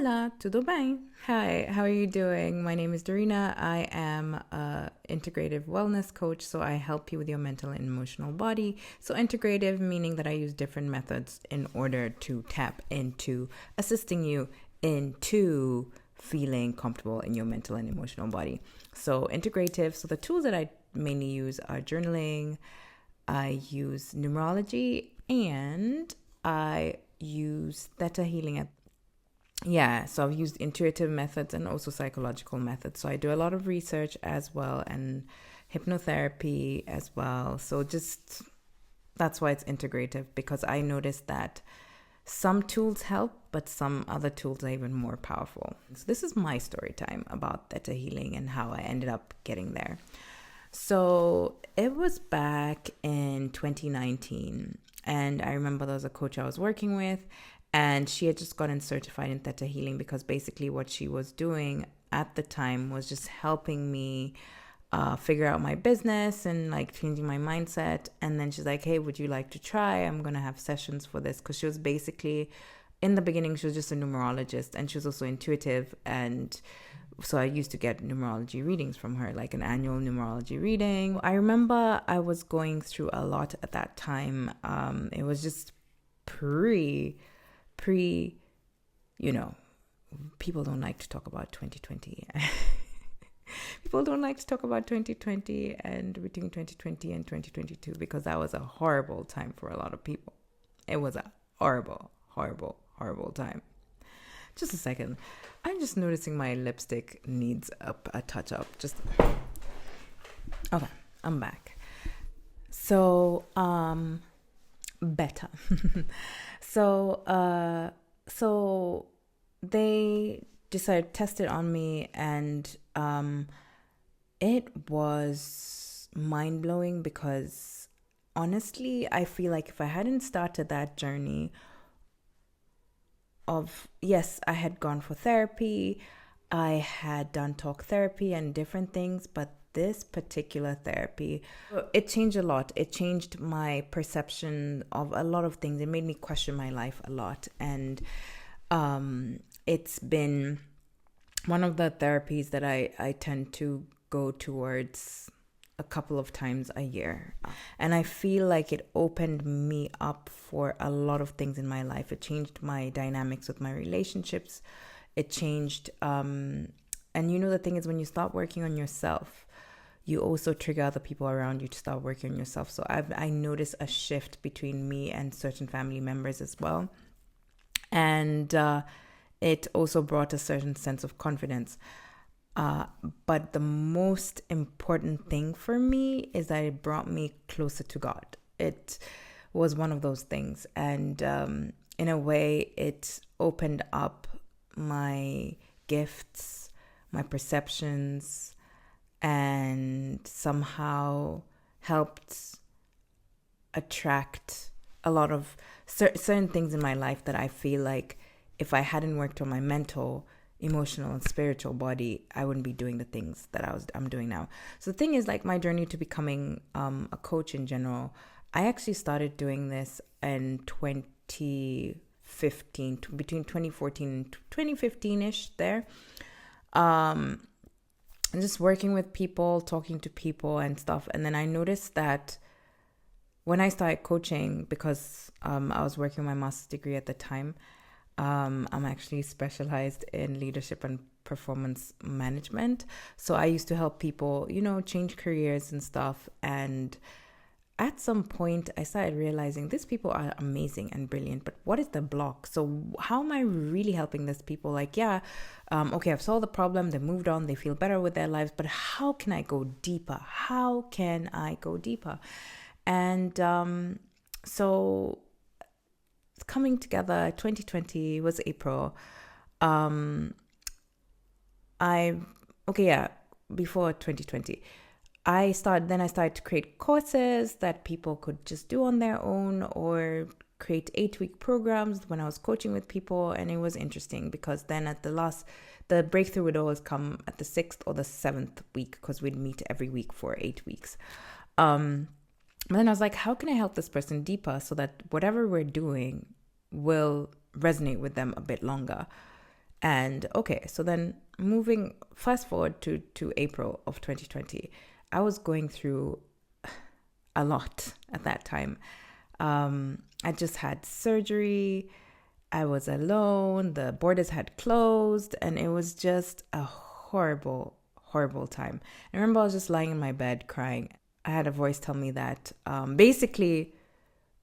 Olá, tudo bem? Hi, how are you doing? My name is Dorina. I am a integrative wellness coach, so I help you with your mental and emotional body. So integrative meaning that I use different methods in order to tap into assisting you into feeling comfortable in your mental and emotional body. So integrative, so the tools that I mainly use are journaling, I use numerology, and I use ThetaHealing. So I've used intuitive methods and also psychological methods. So I do a lot of research as well and hypnotherapy as well. So just that's why it's integrative, because I noticed that some tools help, but some other tools are even more powerful. So this is my story time about Theta Healing and how I ended up getting there. So it was back in 2019, and I remember there was a coach I was working with, and she had just gotten certified in Theta Healing, because basically what she was doing at the time was just helping me figure out my business and like changing my mindset. And then she's like, hey, would you like to try? I'm going to have sessions for this. Because she was basically, in the beginning, she was just a numerologist, and she was also intuitive. And so I used to get numerology readings from her, like an annual numerology reading. I remember I was going through a lot at that time. It was just pre, people don't like to talk about 2020. People don't like to talk about 2020 and between 2020 and 2022, because that was a horrible time for a lot of people. It was a horrible, horrible, horrible time. Just a second. I'm just noticing my lipstick needs a touch up. Okay, I'm back. So, better. So they decided to test it on me, and it was mind-blowing, because honestly, I feel like if I hadn't started that journey of, yes, I had gone for therapy, I had done talk therapy and different things, but this particular therapy, it changed a lot. It changed my perception of a lot of things. It made me question my life a lot. And it's been one of the therapies that I tend to go towards a couple of times a year. And I feel like it opened me up for a lot of things in my life. It changed my dynamics with my relationships. It changed, and the thing is, when you start working on yourself, you also trigger other people around you to start working on yourself. So I noticed a shift between me and certain family members as well. And it also brought a certain sense of confidence. But the most important thing for me is that it brought me closer to God. It was one of those things. And in a way, it opened up my gifts, my perceptions, and somehow helped attract a lot of certain things in my life that I feel like if I hadn't worked on my mental, emotional, and spiritual body, I wouldn't be doing the things that I'm doing now. So the thing is, like, my journey to becoming a coach in general, I actually started doing this in 2015, between 2014 and 2015-ish there. And just working with people, talking to people and stuff. And then I noticed that when I started coaching, because I was working on my master's degree at the time, I'm actually specialized in leadership and performance management. So I used to help people, change careers and stuff. And at some point, I started realizing these people are amazing and brilliant, but what is the block? So how am I really helping these people? Like, okay, I've solved the problem. They moved on. They feel better with their lives. But how can I go deeper? And so coming together, 2020 was April. Before 2020. I started to create courses that people could just do on their own, or create 8-week programs when I was coaching with people. And it was interesting, because then at the breakthrough would always come at the 6th or the 7th week, because we'd meet every week for 8 weeks. But then I was like, how can I help this person deeper so that whatever we're doing will resonate with them a bit longer? And okay, so then moving fast forward to April of 2020, I was going through a lot at that time. I just had surgery. I was alone. The borders had closed, and it was just a horrible, horrible time. I remember I was just lying in my bed crying. I had a voice tell me that basically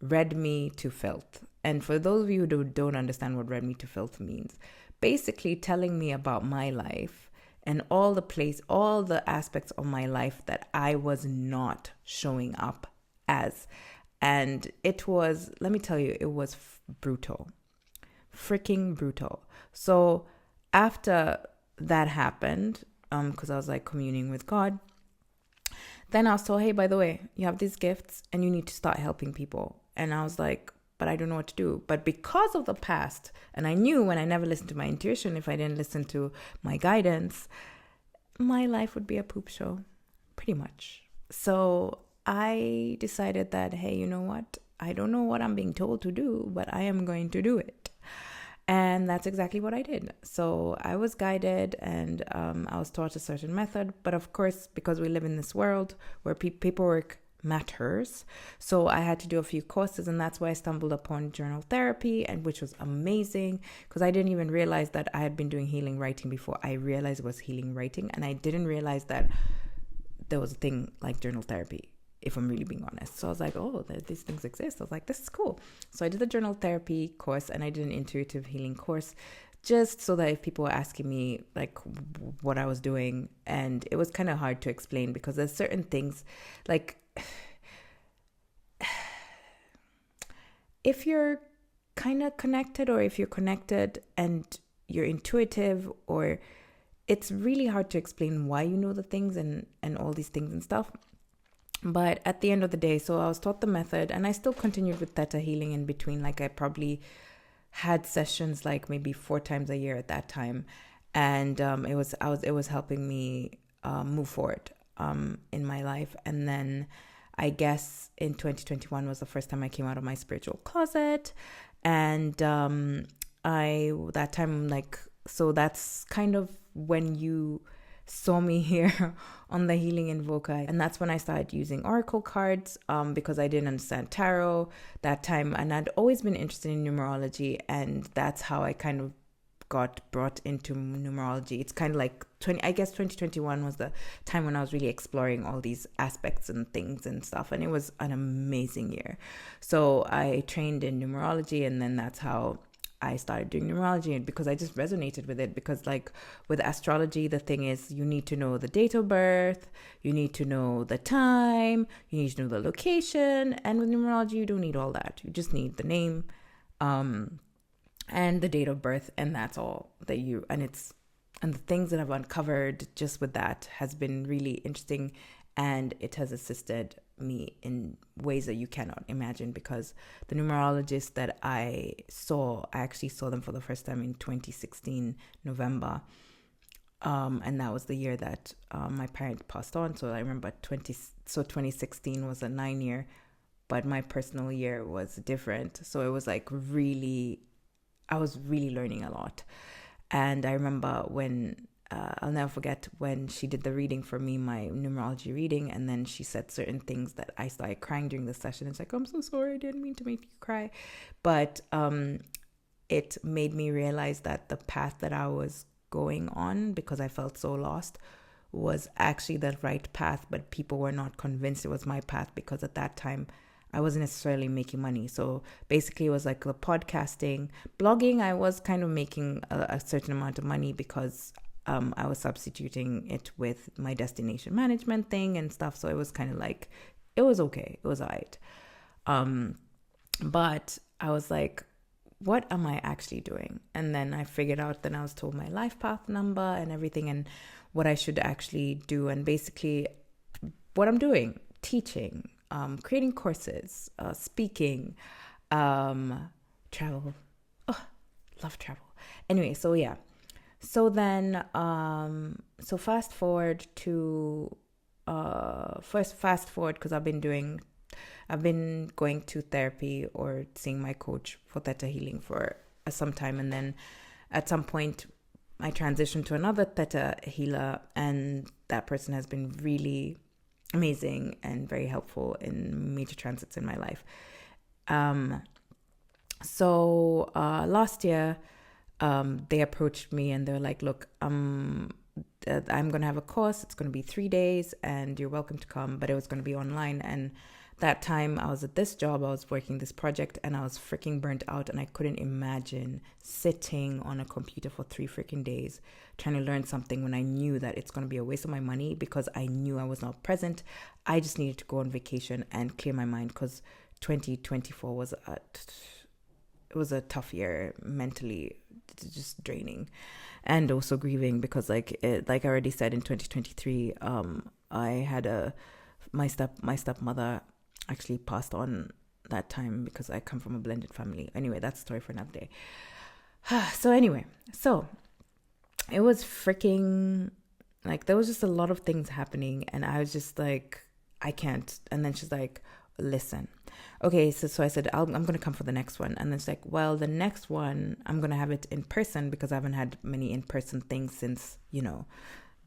read me to filth. And for those of you who don't understand what read me to filth means, basically telling me about my life and all the aspects of my life that I was not showing up as. And it was, let me tell you, it was brutal. Freaking brutal. So after that happened, because I was like communing with God, then I was told, hey, by the way, you have these gifts and you need to start helping people. And I was like, but I don't know what to do. But because of the past, and I knew when I never listened to my intuition, if I didn't listen to my guidance, my life would be a poop show, pretty much. So I decided that, hey, you know what? I don't know what I'm being told to do, but I am going to do it. And that's exactly what I did. So I was guided and I was taught a certain method. But of course, because we live in this world where paperwork matters, so I had to do a few courses, and that's why I stumbled upon journal therapy, and which was amazing because I didn't even realize that I had been doing healing writing before I realized it was healing writing, and I didn't realize that there was a thing like journal therapy, if I'm really being honest. So I was like, oh, these things exist. I was like, this is cool. So I did the journal therapy course, and I did an intuitive healing course, just so that if people were asking me like what I was doing, and it was kind of hard to explain because there's certain things like if you're kind of connected, or if you're connected and you're intuitive, or it's really hard to explain why you know the things and all these things and stuff. But at the end of the day, so I was taught the method, and I still continued with Theta Healing in between. Like I probably had sessions like maybe 4 times a year at that time, and it was helping me move forward in my life. And then I guess in 2021 was the first time I came out of my spiritual closet, and that time, like, so that's kind of when you saw me here on the Healing Invoker, and that's when I started using oracle cards because I didn't understand tarot that time, and I'd always been interested in numerology, and that's how I kind of got brought into numerology. It's kind of like 2021 was the time when I was really exploring all these aspects and things and stuff, and it was an amazing year. So I trained in numerology, and then that's how I started doing numerology, and because I just resonated with it, because like with astrology, the thing is you need to know the date of birth, you need to know the time, you need to know the location, and with numerology you don't need all that. You just need the name and the date of birth, and that's all that you, and the things that I've uncovered just with that has been really interesting, and it has assisted me in ways that you cannot imagine, because the numerologists that I actually saw them for the first time in 2016 November, and that was the year that my parent passed on. So I remember 2016 was a 9-year, but my personal year was different. So it was like I was really learning a lot. And I remember when I'll never forget when she did the reading for me, my numerology reading, and then she said certain things that I started crying during the session. It's like, I'm so sorry, I didn't mean to make you cry. But it made me realize that the path that I was going on, because I felt so lost, was actually the right path, but people were not convinced it was my path, because at that time I wasn't necessarily making money. So basically it was like the podcasting, blogging, I was kind of making a certain amount of money because I was substituting it with my destination management thing and stuff. So it was kind of like, it was okay. It was all right. But I was like, what am I actually doing? And then I figured out, then I was told my life path number and everything and what I should actually do. And basically what I'm doing, teaching, creating courses, speaking, travel. Oh, love travel. Anyway, so yeah. So then, so fast forward because I've been going to therapy or seeing my coach for Theta Healing for some time. And then at some point I transitioned to another theta healer, and that person has been really amazing and very helpful in major transits in my life. So last year, they approached me and they're like, look, I'm going to have a course. It's going to be 3 days and you're welcome to come, but it was going to be online. And that time I was at this job, I was working this project, and I was freaking burnt out, and I couldn't imagine sitting on a computer for 3 freaking days trying to learn something when I knew that it's going to be a waste of my money, because I knew I was not present. I just needed to go on vacation and clear my mind, because 2024 was a tough year mentally, just draining, and also grieving, because like I already said, in 2023, I had my stepmother actually passed on that time, because I come from a blended family. Anyway, that's a story for another day. So it was freaking, like, there was just a lot of things happening, and I was just like, I can't. And then she's like, listen, okay, so I said, I'm going to come for the next one. And then it's like, well, the next one, I'm going to have it in person, because I haven't had many in-person things since,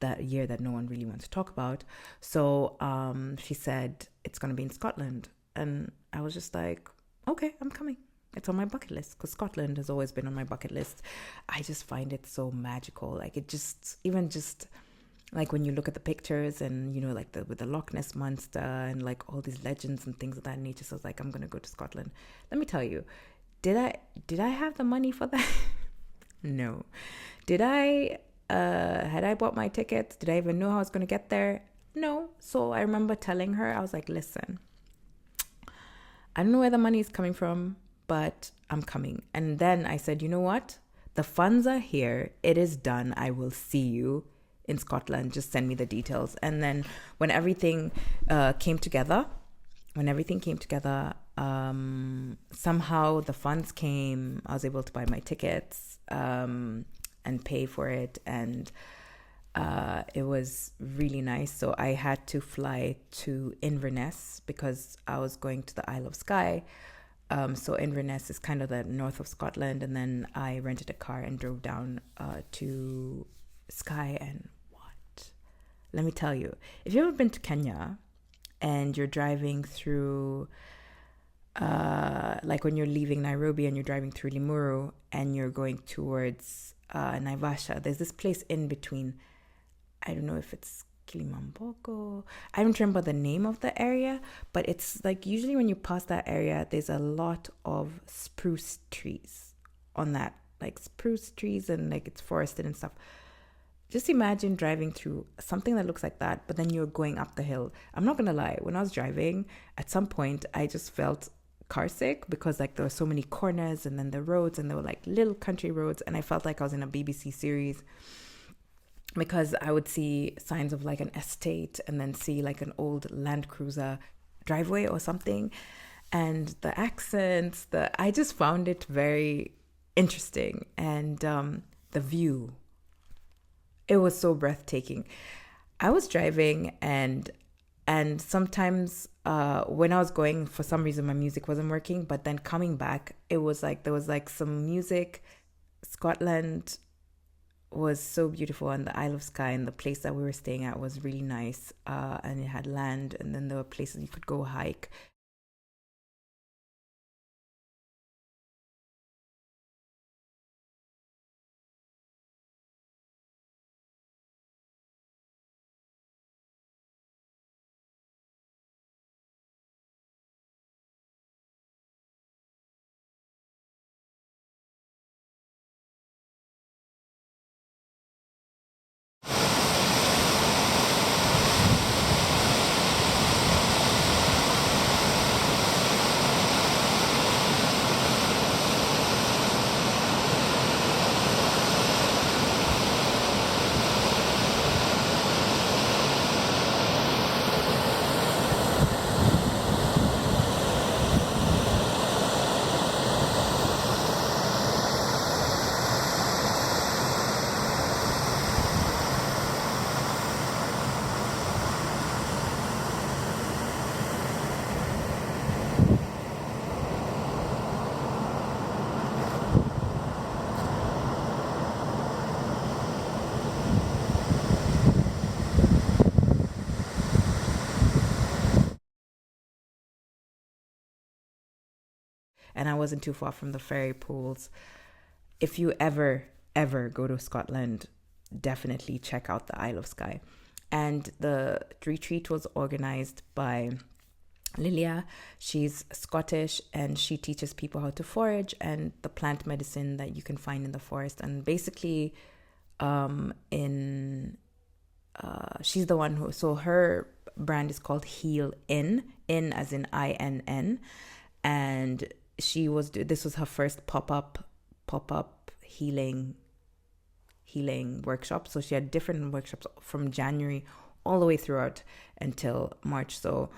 that year that no one really wants to talk about. So she said, it's going to be in Scotland. And I was just like, okay, I'm coming. It's on my bucket list, because Scotland has always been on my bucket list. I just find it so magical. Like, it just, even just like when you look at the pictures and, like with the Loch Ness Monster and like all these legends and things of that nature. So I was like, I'm going to go to Scotland. Let me tell you, did I have the money for that? No. Had I bought my tickets? Did I even know how I was going to get there? No. So I remember telling her, I was like, listen, I don't know where the money is coming from, but I'm coming. And then I said, you know what? The funds are here. It is done. I will see you in Scotland. Just send me the details. And then when everything came together, somehow the funds came. I was able to buy my tickets and pay for it. And it was really nice. So I had to fly to Inverness, because I was going to the Isle of Skye. So Inverness is kind of the north of Scotland. And then I rented a car and drove down to Skye. And what? Let me tell you, if you've ever been to Kenya and you're driving through, like when you're leaving Nairobi and you're driving through Limuru and you're going towards Naivasha, there's this place in between. I don't know if it's Kilimambogo. I don't remember the name of the area, but it's like usually when you pass that area, there's a lot of spruce trees on that, like spruce trees, and like it's forested and stuff. Just imagine driving through something that looks like that, but then you're going up the hill. I'm not going to lie. When I was driving, at some point, I just felt car sick, because like there were so many corners, and then the roads, and there were like little country roads, and I felt like I was in a BBC series, because I would see signs of like an estate and then see like an old Land Cruiser driveway or something. And the accents, I just found it very interesting. And the view, it was so breathtaking. I was driving, and sometimes when I was going, for some reason my music wasn't working, but then coming back, it was like there was like some music. Scotland was so beautiful, and the Isle of Skye and the place that we were staying at was really nice, and it had land, and then there were places you could go hike. and I wasn't too far from the fairy pools. If you ever go to Scotland, definitely check out the Isle of Skye. And the retreat was organized by Lilia. She's Scottish, and she teaches people how to forage and the plant medicine that you can find in the forest. And basically, she's the one who, so her brand is called Heal In as in INN, and this was her first pop-up healing workshop. So she had different workshops from January all the way throughout until March. So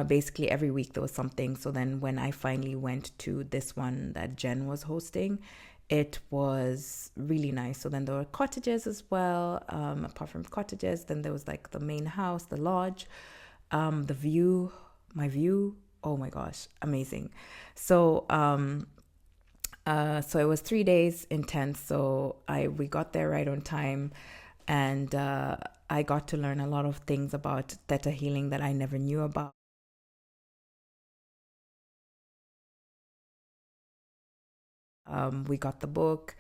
basically every week there was something. So then when I finally went to this one that Jen was hosting, it was really nice. So then there were cottages as well. Apart from cottages, then there was like the main house, the lodge, the view, my view. Oh my gosh, amazing. So so it was 3 days intense. So we got there right on time, and I got to learn a lot of things about Theta Healing that I never knew about. We got the book,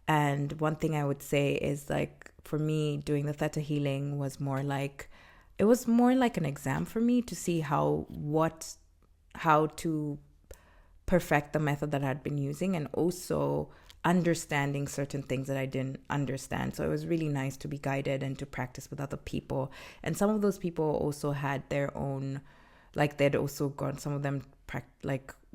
and one thing I would say is, like, for me, doing the Theta Healing was more like an exam for me to see how to perfect the method that I'd been using, and also understanding certain things that I didn't understand. So it was really nice to be guided and to practice with other people. And some of those people also had their own, like, they'd also gone, some of them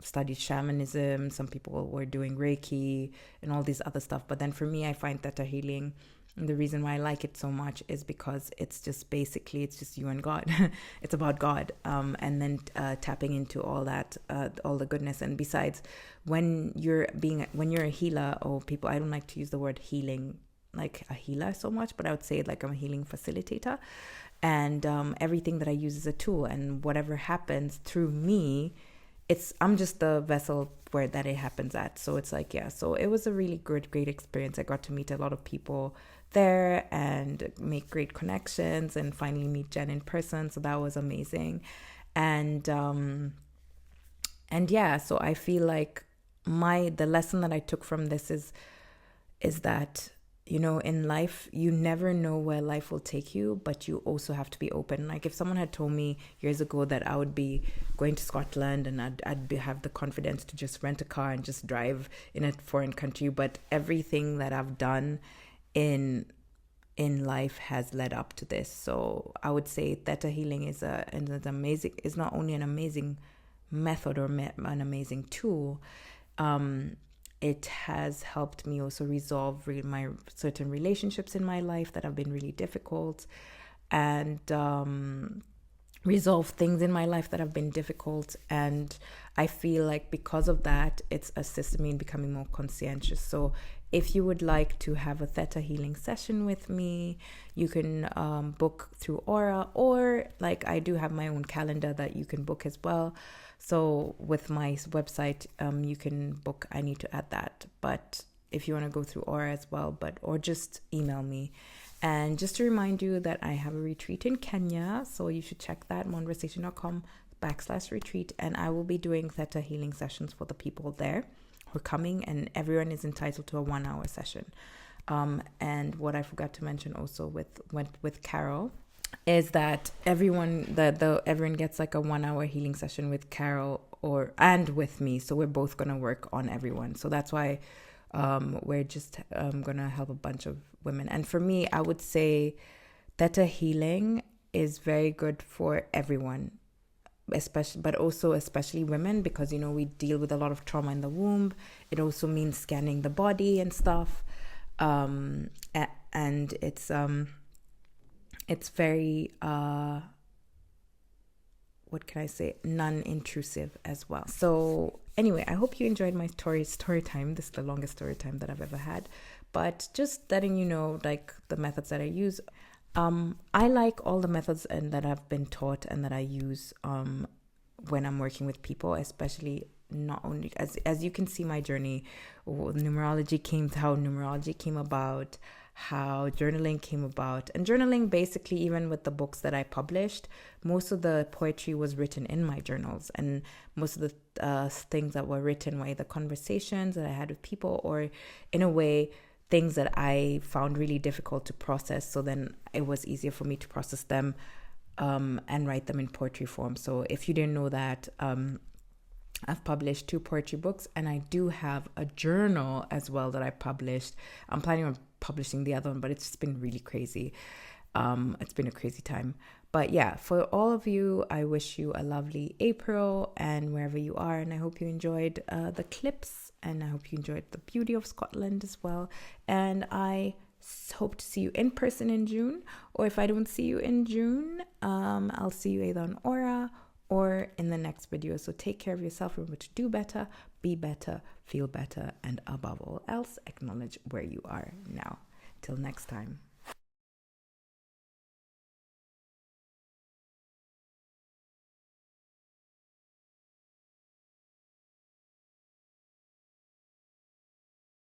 studied shamanism, some people were doing Reiki and all these other stuff. But then for me, I find Theta Healing, and the reason why I like it so much is because it's just you and God. It's about God, and then tapping into all that, all the goodness. And besides, when you're a healer, or people, I don't like to use the word healing like a healer so much, but I would say like I'm a healing facilitator, and everything that I use is a tool, and whatever happens through me, I'm just the vessel where that it happens at. So it's like, yeah, so it was a really great experience. I got to meet a lot of people there and make great connections, and finally meet Jen in person. So that was amazing. And yeah, so I feel like the lesson that I took from this is that, you know, in life, you never know where life will take you, but you also have to be open. Like, if someone had told me years ago that I would be going to Scotland and I'd have the confidence to just rent a car and just drive in a foreign country, but everything that I've done in life has led up to this. So I would say Theta Healing is not only an amazing method or an amazing tool, it has helped me also resolve my certain relationships in my life that have been really difficult, and resolve things in my life that have been difficult. And I feel like because of that, it's assisted me in becoming more conscientious. So if you would like to have a Theta Healing session with me, you can book through Aura, or like I do have my own calendar that you can book as well. So with my website, you can book. I need to add that, but if you want to go through Aura as well, or just email me. And just to remind you that I have a retreat in Kenya, so you should check that, monversation.com/retreat, and I will be doing Theta Healing sessions for the people there who are coming, and everyone is entitled to a 1-hour session. And what I forgot to mention also with Carol is that everyone gets like a 1-hour healing session with Carol and with me. So we're both gonna work on everyone. So that's why we're just gonna help a bunch of women. And for me, I would say Theta Healing is very good for everyone, especially women, because, you know, we deal with a lot of trauma in the womb. It also means scanning the body and stuff, and it's very what can I say, non-intrusive as well. So anyway, I hope you enjoyed my story time. This is the longest story time that I've ever had, but just letting you know, like, the methods that I use. I like all the methods and that I've been taught and that I use when I'm working with people, especially not only as you can see my journey, how numerology came about, how journaling came about. And journaling, basically, even with the books that I published, most of the poetry was written in my journals, and most of the things that were written were either conversations that I had with people, or in a way things that I found really difficult to process. So then it was easier for me to process them and write them in poetry form. So if you didn't know that, I've published 2 poetry books, and I do have a journal as well that I published. I'm planning on publishing the other one, but it's been really crazy. It's been a crazy time. But yeah, for all of you, I wish you a lovely April, and wherever you are, and I hope you enjoyed the clips, and I hope you enjoyed the beauty of Scotland as well. And I hope to see you in person in June, or if I don't see you in June, I'll see you either on Aura or in the next video. So take care of yourself. Remember to do better, be better, feel better, and above all else, acknowledge where you are now. Till next time.